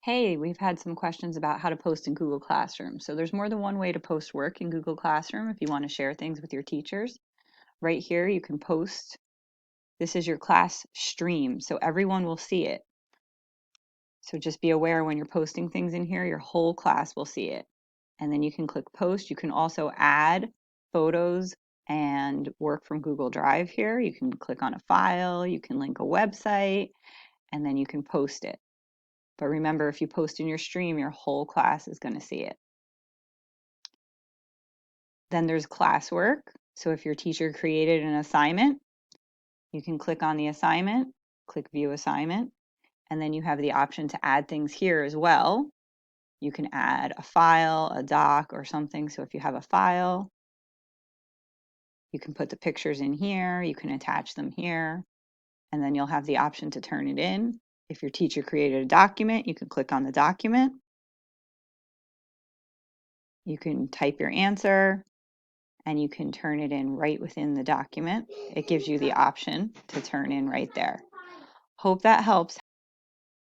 Hey, we've had some questions about how to post in Google Classroom. So there's more than one way to post work in Google Classroom if you want to share things with your teachers. Right here, you can post. This is your class stream, so everyone will see it. So just be aware when you're posting things in here, your whole class will see it. And then you can click post. You can also add photos and work from Google Drive here. You can click on a file, you can link a website, and then you can post it. But remember, if you post in your stream, your whole class is going to see it. Then there's classwork. So if your teacher created an assignment, you can click on the assignment, click view assignment, and then you have the option to add things here as well. You can add a file, a doc, or something. So if you have a file, you can put the pictures in here, you can attach them here, and then you'll have the option to turn it in. If your teacher created a document, you can click on the document. You can type your answer, and you can turn it in right within the document. It gives you the option to turn in right there. Hope that helps.